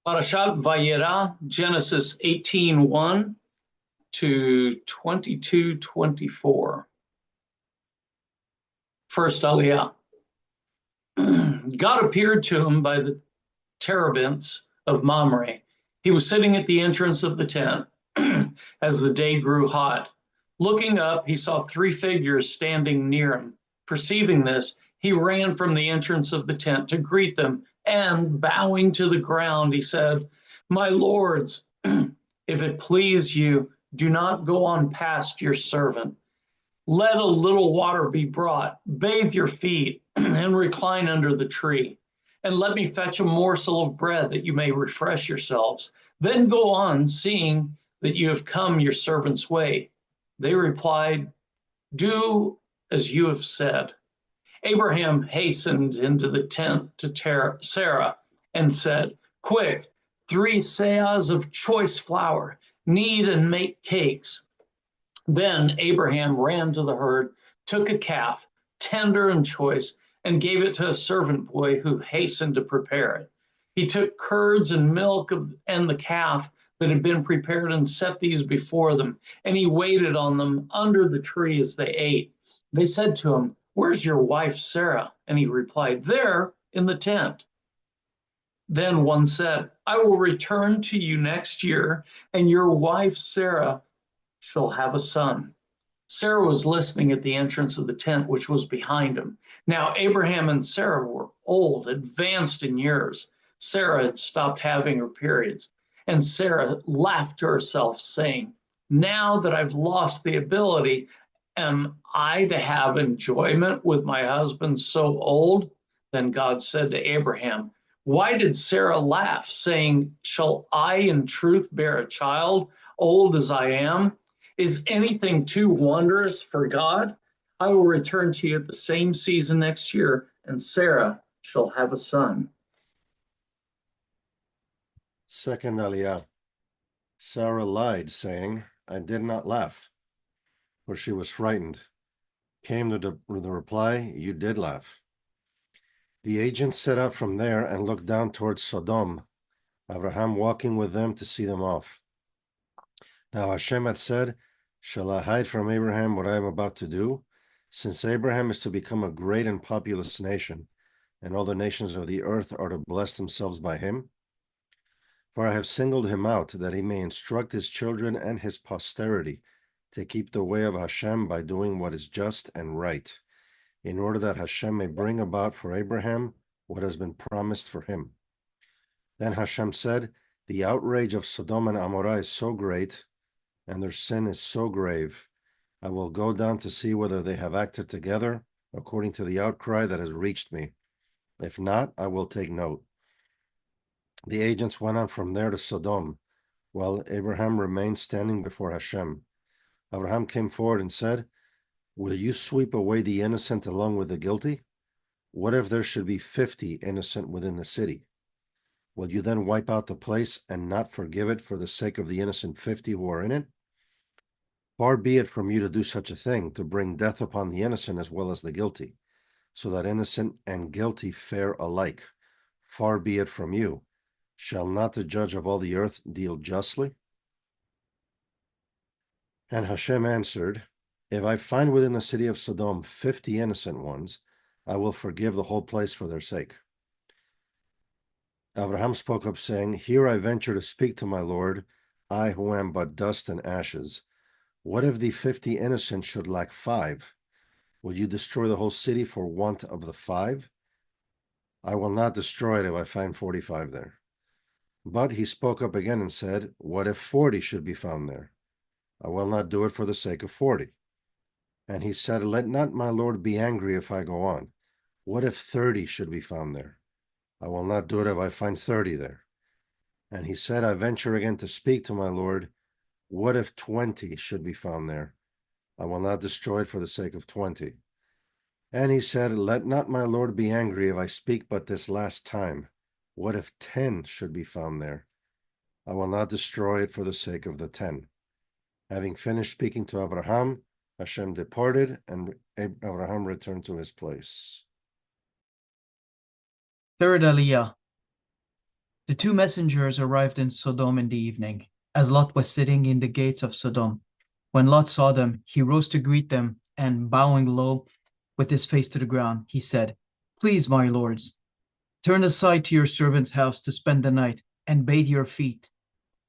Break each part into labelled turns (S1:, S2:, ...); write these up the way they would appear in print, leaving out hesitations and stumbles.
S1: Parashat Vayera, Genesis 18:1 to 22:24. First Aliyah. God appeared to him by the terebinths of Mamre. He was sitting at the entrance of the tent as the day grew hot. Looking up, he saw three figures standing near him. Perceiving this, he ran from the entrance of the tent to greet them, and bowing to the ground, he said, "My lords, if it please you, do not go on past your servant. Let a little water be brought, bathe your feet, and recline under the tree. And let me fetch a morsel of bread that you may refresh yourselves. Then go on, seeing that you have come your servant's way." They replied, "Do as you have said." Abraham hastened into the tent to Sarah and said, "Quick, 3 seahs of choice flour, knead and make cakes." Then Abraham ran to the herd, took a calf, tender and choice, and gave it to a servant boy who hastened to prepare it. He took curds and milk and the calf that had been prepared and set these before them, and he waited on them under the tree as they ate. They said to him, "Where's your wife Sarah?" And he replied, "There in the tent." Then one said, "I will return to you next year, and your wife Sarah shall have a son." Sarah was listening at the entrance of the tent, which was behind him. Now Abraham and Sarah were old, advanced in years. Sarah had stopped having her periods, and Sarah laughed to herself, saying, "Now that I've lost the ability, am I to have enjoyment with my husband so old?" Then God said to Abraham, "Why did Sarah laugh, saying, 'Shall I in truth bear a child, old as I am?' Is anything too wondrous for God? I will return to you at the same season next year, and Sarah shall have a son."
S2: Second Aliyah. Sarah lied, saying, "I did not laugh," for she was frightened. Came the reply, "You did laugh." The agents set out from there and looked down towards Sodom, Avraham walking with them to see them off. Now Hashem had said, "Shall I hide from Abraham what I am about to do? Since Abraham is to become a great and populous nation, and all the nations of the earth are to bless themselves by him. For I have singled him out, that he may instruct his children and his posterity to keep the way of Hashem by doing what is just and right, in order that Hashem may bring about for Abraham what has been promised for him." Then Hashem said, "The outrage of Sodom and Gomorrah is so great, and their sin is so grave. I will go down to see whether they have acted together according to the outcry that has reached me. If not, I will take note." The agents went on from there to Sodom, while Abraham remained standing before Hashem. Abraham came forward and said, "Will you sweep away the innocent along with the guilty? What if there should be 50 innocent within the city? Will you then wipe out the place and not forgive it for the sake of the innocent 50 who are in it? Far be it from you to do such a thing, to bring death upon the innocent as well as the guilty, so that innocent and guilty fare alike. Far be it from you. Shall not the judge of all the earth deal justly?" And Hashem answered, "If I find within the city of Sodom 50 innocent ones, I will forgive the whole place for their sake." Avraham spoke up, saying, "Here I venture to speak to my Lord, I who am but dust and ashes. What if the 50 innocent should lack 5? Will you destroy the whole city for want of the 5? I will not destroy it if I find 45 there." But he spoke up again and said, "What if 40 should be found there? I will not do it for the sake of 40. And he said, "Let not my Lord be angry if I go on. What if 30 should be found there? I will not do it if I find 30 there." And he said, "I venture again to speak to my Lord. What if 20 should be found there? I will not destroy it for the sake of 20. And he said, "Let not my Lord be angry if I speak but this last time. What if 10 should be found there? I will not destroy it for the sake of the 10. Having finished speaking to Avraham, Hashem departed, and Avraham returned to his place.
S3: Third Aliyah. The two messengers arrived in Sodom in the evening, as Lot was sitting in the gates of Sodom. When Lot saw them, he rose to greet them, and bowing low with his face to the ground, he said, "Please, my lords, turn aside to your servant's house to spend the night and bathe your feet.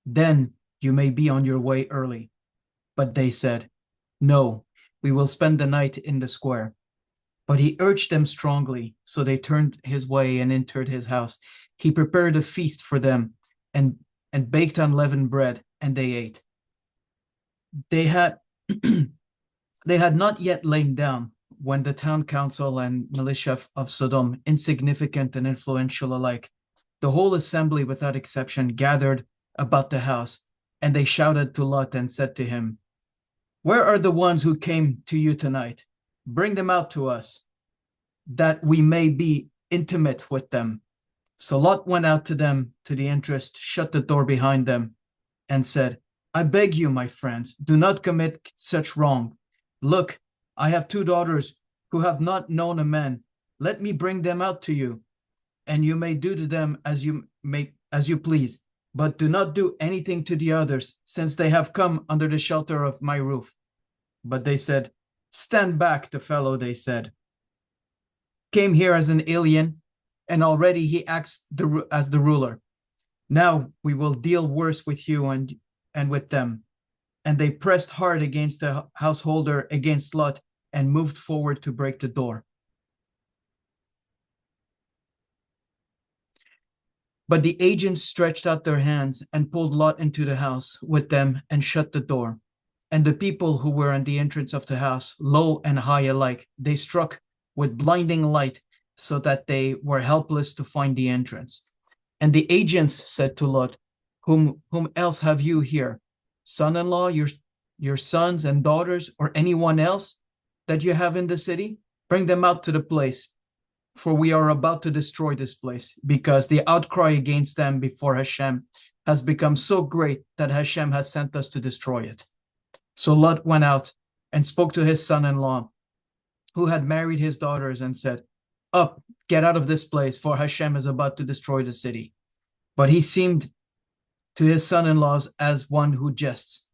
S3: Then you may be on your way early." But they said, "No, we will spend the night in the square." But he urged them strongly, so they turned his way and entered his house. He prepared a feast for them and baked unleavened bread, and they ate. They had they had not yet lain down when the town council and militia of Sodom, insignificant and influential alike, the whole assembly without exception, gathered about the house, and they shouted to Lot and said to him, "Where are the ones who came to you tonight? Bring them out to us, that we may be intimate with them." So Lot went out to them to the entrance, shut the door behind them, and said, "I beg you, my friends, do not commit such wrong. Look, I have two daughters who have not known a man. Let me bring them out to you, and you may do to them as you please, but do not do anything to the others, since they have come under the shelter of my roof." But they said, "Stand back." The fellow, they said, came here as an alien, and already he acts as the ruler. Now we will deal worse with you and with them. And they pressed hard against the householder, against Lot, and moved forward to break the door. But the agents stretched out their hands and pulled Lot into the house with them and shut the door. And the people who were on the entrance of the house, low and high alike, they struck with blinding light so that they were helpless to find the entrance. And the agents said to Lot, whom else have you here? Son-in-law, your sons and daughters, or anyone else that you have in the city? Bring them out to the place, for we are about to destroy this place, because the outcry against them before Hashem has become so great that Hashem has sent us to destroy it. So Lot went out and spoke to his son-in-law, who had married his daughters, and said, "Up, get out of this place, for Hashem is about to destroy the city." But he seemed to his son-in-laws as one who jests.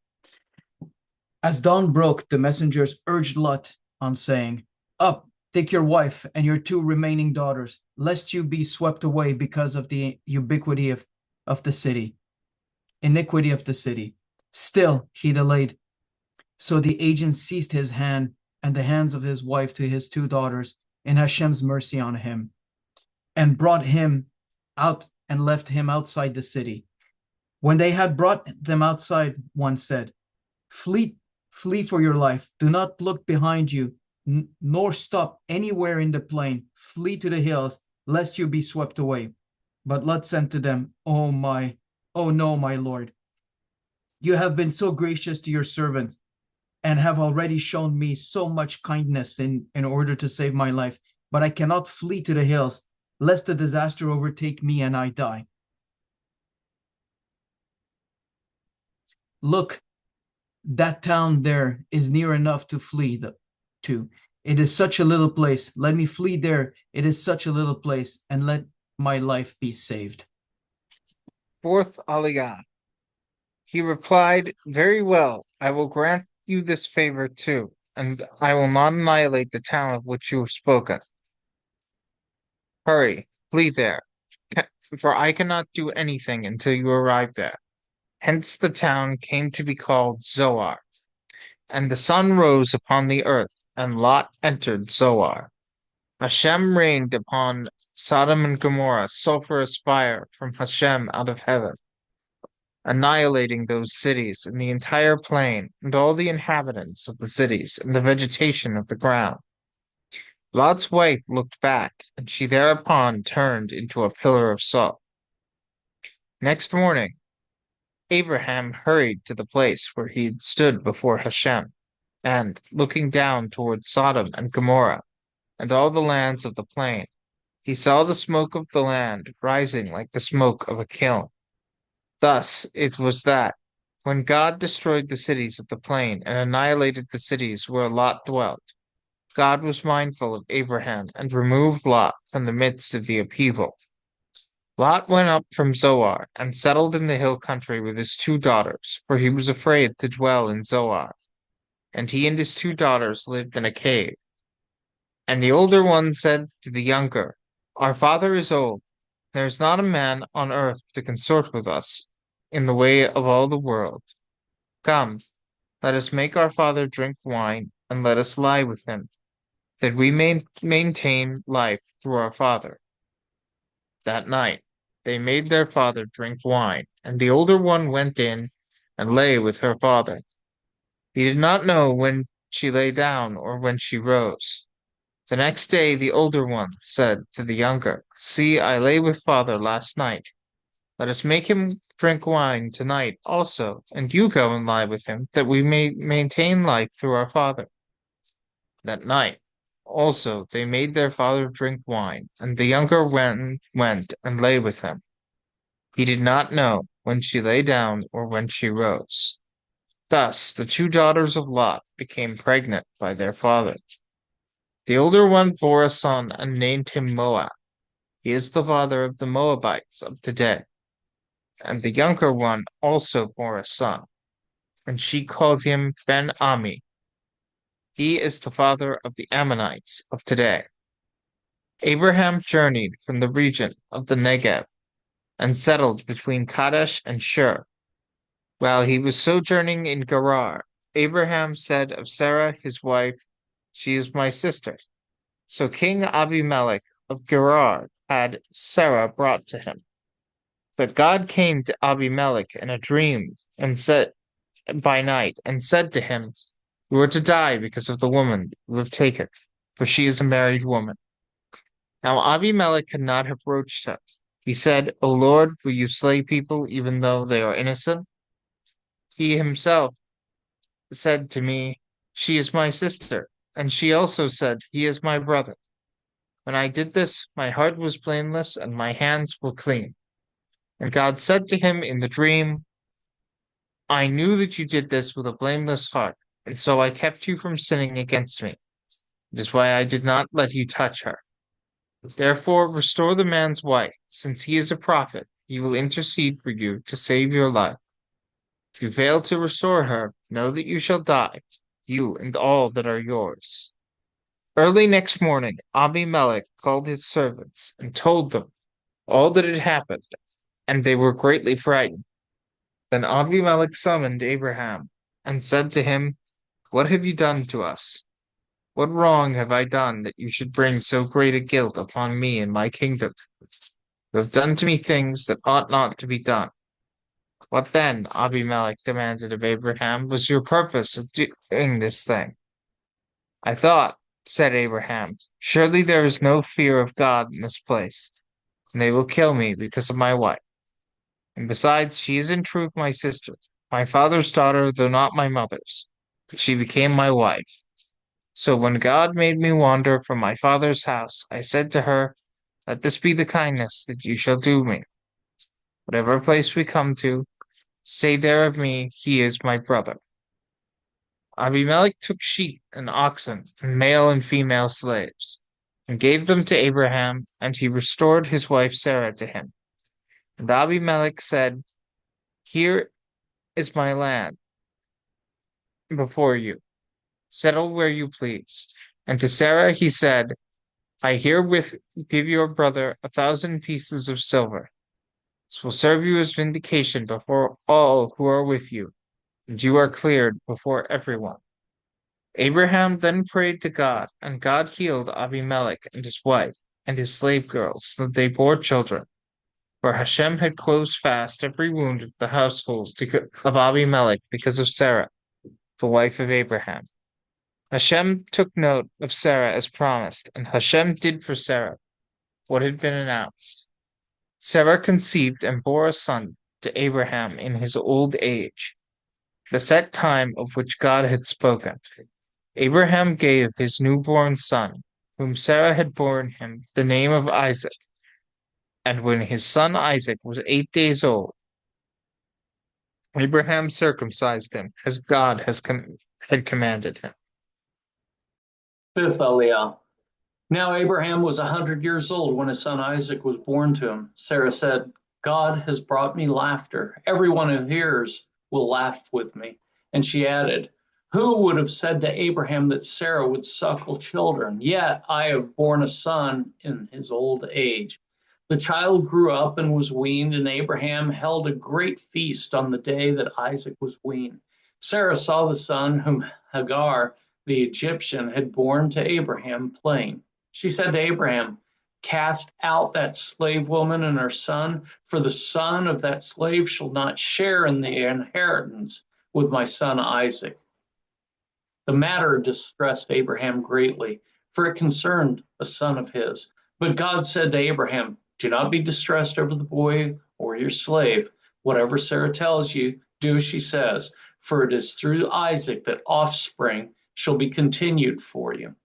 S3: As dawn broke, the messengers urged Lot on, saying, "Up, take your wife and your two remaining daughters, lest you be swept away because of the iniquity of the city. Still, he delayed. So the agent seized his hand and the hands of his wife to his two daughters in Hashem's mercy on him, and brought him out and left him outside the city. When they had brought them outside, one said, Flee for your life. Do not look behind you, nor stop anywhere in the plain. Flee to the hills, lest you be swept away." But Lot said to them, Oh no, my lord. You have been so gracious to your servants, and have already shown me so much kindness in order to save my life. But I cannot flee to the hills, lest the disaster overtake me and I die. Look, that town there is near enough to flee to. It is such a little place. Let me flee there. It is such a little place, and let my life be saved.
S4: Fourth Aliyah. He replied, "Very well, I will grant you this favor too, and I will not annihilate the town of which you have spoken. Hurry, flee there, for I cannot do anything until you arrive there." Hence the town came to be called Zoar. And the sun rose upon the earth, and Lot entered Zoar. Hashem rained upon Sodom and Gomorrah sulfurous fire from Hashem out of heaven, annihilating those cities and the entire plain, and all the inhabitants of the cities, and the vegetation of the ground. Lot's wife looked back, and she thereupon turned into a pillar of salt. Next morning, Abraham hurried to the place where he had stood before Hashem, and, looking down toward Sodom and Gomorrah, and all the lands of the plain, he saw the smoke of the land rising like the smoke of a kiln. Thus it was that, when God destroyed the cities of the plain and annihilated the cities where Lot dwelt, God was mindful of Abraham and removed Lot from the midst of the upheaval. Lot went up from Zoar and settled in the hill country with his 2 daughters, for he was afraid to dwell in Zoar. And he and his 2 daughters lived in a cave. And the older one said to the younger, Our father is old. There is not a man on earth to consort with us in the way of all the world. Come, let us make our father drink wine, and let us lie with him, that we may maintain life through our father. That night they made their father drink wine, and the older one went in and lay with her father. He did not know when she lay down or when she rose. The next day the older one said to the younger, See, I lay with father last night. Let us make him drink wine tonight also, and you go and lie with him, that we may maintain life through our father. That night also they made their father drink wine, and the younger went and lay with him. He did not know when she lay down or when she rose. Thus the 2 daughters of Lot became pregnant by their father. The older one bore a son and named him Moab. He is the father of the Moabites of today. And the younger one also bore a son, and she called him Ben-Ami. He is the father of the Ammonites of today. Abraham journeyed from the region of the Negev and settled between Kadesh and Shur. While he was sojourning in Gerar, Abraham said of Sarah his wife, She is my sister. So King Abimelech of Gerar had Sarah brought to him. But God came to Abimelech in a dream and said by night and said to him, You are to die because of the woman you have taken, for she is a married woman. Now Abimelech could not have broached her. He said, O Lord, will you slay people even though they are innocent? He himself said to me, She is my sister. And she also said, He is my brother. When I did this, my heart was blameless and my hands were clean. And God said to him in the dream, I knew that you did this with a blameless heart, and so I kept you from sinning against me. It is why I did not let you touch her. Therefore, restore the man's wife, since he is a prophet. He will intercede for you to save your life. If you fail to restore her, know that you shall die, you and all that are yours. Early next morning, Abimelech called his servants and told them all that had happened, and they were greatly frightened. Then Abimelech summoned Abraham and said to him, What have you done to us? What wrong have I done that you should bring so great a guilt upon me and my kingdom? You have done to me things that ought not to be done. What then, Abimelech demanded of Abraham, was your purpose of doing this thing? I thought, said Abraham, surely there is no fear of God in this place, and they will kill me because of my wife. And besides, she is in truth my sister, my father's daughter, though not my mother's. But she became my wife. So when God made me wander from my father's house, I said to her, Let this be the kindness that you shall do me. Whatever place we come to, say there of me, He is my brother. Abimelech took sheep and oxen, and male and female slaves, and gave them to Abraham, and he restored his wife Sarah to him. And Abimelech said, Here is my land before you. Settle where you please. And to Sarah he said, I herewith give your brother 1,000 pieces of silver. This will serve you as vindication before all who are with you, and you are cleared before everyone. Abraham then prayed to God, and God healed Abimelech and his wife and his slave girls, so that they bore children. For Hashem had closed fast every wound of the household of Abimelech because of Sarah, the wife of Abraham. Hashem took note of Sarah as promised, and Hashem did for Sarah what had been announced. Sarah conceived and bore a son to Abraham in his old age, the set time of which God had spoken. Abraham gave his newborn son, whom Sarah had borne him, the name of Isaac. And when his son Isaac was 8 days old, Abraham circumcised him, as God had commanded him.
S1: Fifth Aliyah. Now Abraham was 100 years old when his son Isaac was born to him. Sarah said, God has brought me laughter. Everyone who hears will laugh with me. And she added, who would have said to Abraham that Sarah would suckle children? Yet I have borne a son in his old age. The child grew up and was weaned, and Abraham held a great feast on the day that Isaac was weaned. Sarah saw the son whom Hagar, the Egyptian, had borne to Abraham playing. She said to Abraham, cast out that slave woman and her son, for the son of that slave shall not share in the inheritance with my son Isaac. The matter distressed Abraham greatly, for it concerned a son of his. But God said to Abraham, do not be distressed over the boy or your slave. Whatever Sarah tells you, do as she says, for it is through Isaac that offspring shall be continued for you.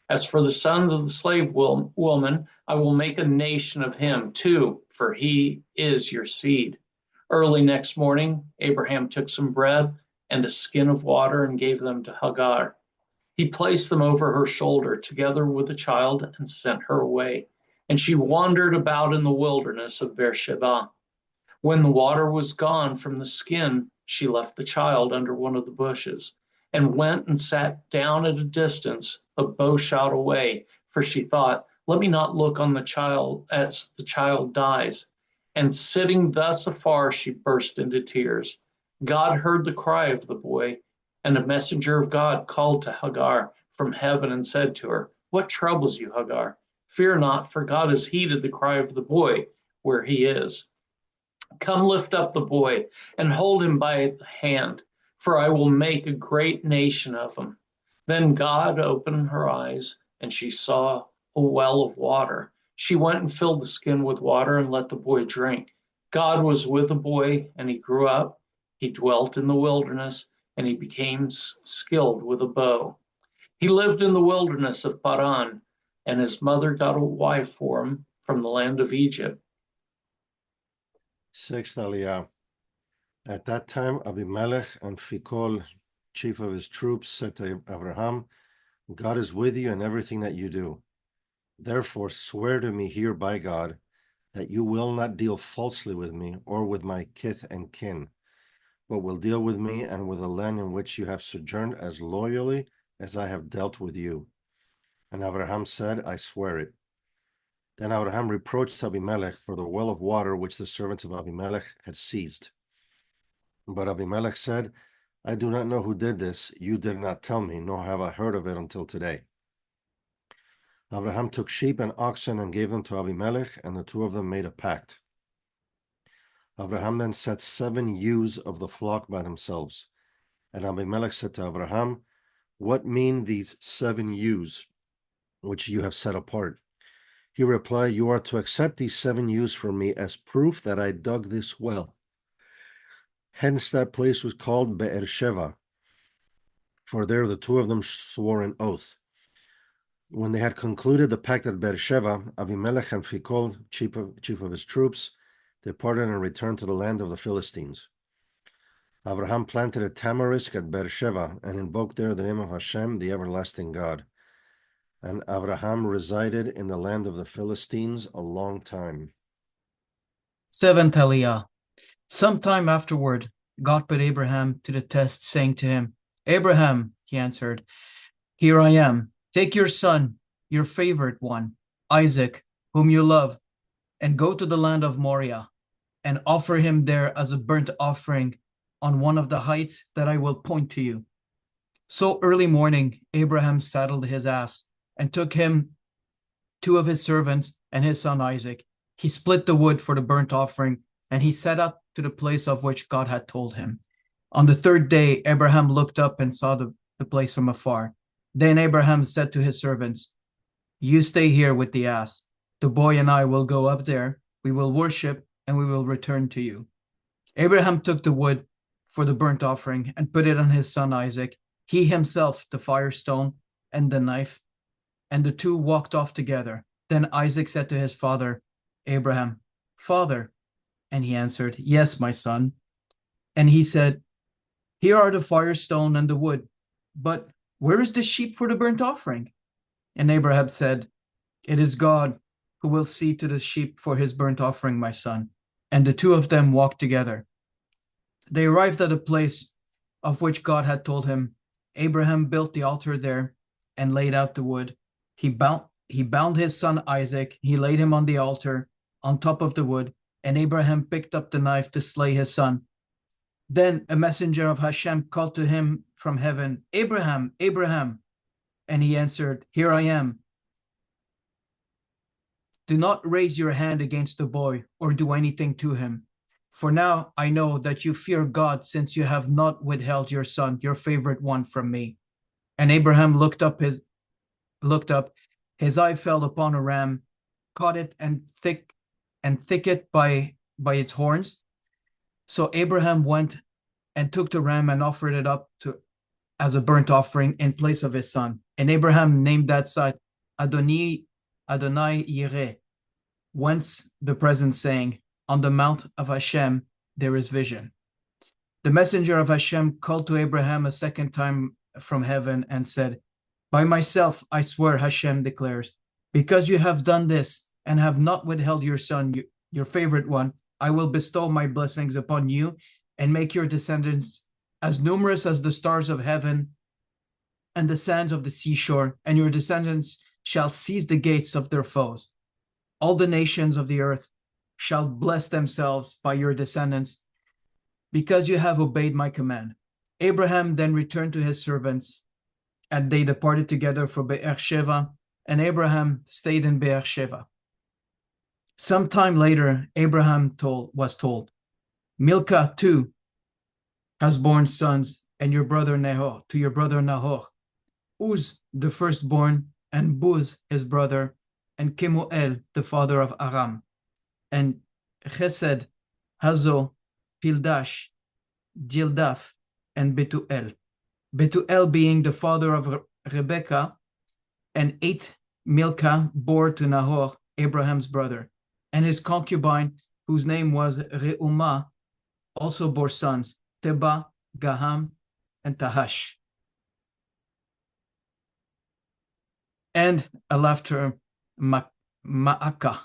S1: As for the sons of the slave woman, I will make a nation of him too, for he is your seed. Early next morning, Abraham took some bread and a skin of water and gave them to Hagar. He placed them over her shoulder together with the child and sent her away. And she wandered about in the wilderness of Beersheba. When the water was gone from the skin, she left the child under one of the bushes and went and sat down at a distance, a bow shot away, for she thought, let me not look on the child as the child dies. And sitting thus afar, she burst into tears. God heard the cry of the boy, and a messenger of God called to Hagar from heaven and said to her, what troubles you, Hagar? Fear not, for God has heeded the cry of the boy where he is. Come lift up the boy and hold him by the hand, for I will make a great nation of him. Then God opened her eyes, and she saw a well of water. She went and filled the skin with water and let the boy drink. God was with the boy, and he grew up. He dwelt in the wilderness, and he became skilled with a bow. He lived in the wilderness of Paran, and his mother got a wife for him from the land of Egypt.
S2: 6th Aliyah. At that time, Abimelech and Phicol, chief of his troops, said to Avraham, God is with you in everything that you do. Therefore, swear to me here by God that you will not deal falsely with me or with my kith and kin, but will deal with me and with the land in which you have sojourned as loyally as I have dealt with you. And Avraham said, I swear it. Then Avraham reproached Abimelech for the well of water which the servants of Abimelech had seized. But Abimelech said, I do not know who did this. You did not tell me, nor have I heard of it until today. Avraham took sheep and oxen and gave them to Abimelech, and the two of them made a pact. Avraham then set 7 ewes of the flock by themselves. And Abimelech said to Avraham, what mean these 7 ewes which you have set apart? He replied, you are to accept these 7 ewes from me as proof that I dug this well. Hence that place was called Beersheba, for there the two of them swore an oath. When they had concluded the pact at Beersheba, Abimelech and Phicol, chief of his troops, departed and returned to the land of the Philistines. Avraham planted a tamarisk at Beersheba and invoked there the name of Hashem, the everlasting God. And Avraham resided in the land of the Philistines a long time.
S3: 7th Aliyah. Sometime afterward, God put Abraham to the test, saying to him, Abraham, he answered, here I am. Take your son, your favorite one, Isaac, whom you love, and go to the land of Moriah, and offer him there as a burnt offering on one of the heights that I will point to you. So early morning, Abraham saddled his ass and took him 2 of his servants and his son Isaac. He split the wood for the burnt offering, and he set out to the place of which God had told him. On the 3rd day, Abraham looked up and saw the place from afar. Then Abraham said to his servants, you stay here with the ass. The boy and I will go up there. We will worship, and we will return to you. Abraham took the wood for the burnt offering and put it on his son Isaac, he himself the firestone and the knife, and the two walked off together. Then Isaac said to his father, Abraham, Father. And he answered, yes, my son. And he said, here are the firestone and the wood, but where is the sheep for the burnt offering? And Abraham said, It is God who will see to the sheep for his burnt offering, my son. And the two of them walked together. They arrived at a place of which God had told him. Abraham built the altar there and laid out the wood. He bound his son Isaac. He laid him on the altar on top of the wood, and Abraham picked up the knife to slay his son. Then a messenger of Hashem called to him from heaven, Abraham, Abraham. And he answered, Here I am. Do not raise your hand against the boy or do anything to him. For now I know that you fear God, since you have not withheld your son, your favorite one, from me. And Abraham looked up, his eye fell upon a ram, caught it and thick it by its horns. So Abraham went and took the ram and offered it up as a burnt offering in place of his son. And Abraham named that site Adonai Yireh, whence the present saying, On the mount of Hashem there is vision. The messenger of Hashem called to Abraham a second time from heaven and said, By myself I swear, Hashem declares, because you have done this and have not withheld your son, your favorite one, I will bestow my blessings upon you and make your descendants as numerous as the stars of heaven and the sands of the seashore, and your descendants shall seize the gates of their foes. All the nations of the earth shall bless themselves by your descendants, because you have obeyed my command. Abraham then returned to his servants, and they departed together for Beersheba, and Abraham stayed in Beersheba. Some time later, Abraham was told, Milcah too has borne sons, and to your brother Nahor, Uz the firstborn, and Buz his brother, and Kemuel the father of Aram, and Chesed, Hazo, Pildash, Jildaph, and Betuel. Betuel being the father of Rebekah, and 8 Milcah bore to Nahor, Abraham's brother, and his concubine, whose name was Reumah, also bore sons, Teba, Gaham, and Tahash. And a laughter, Ma'akah.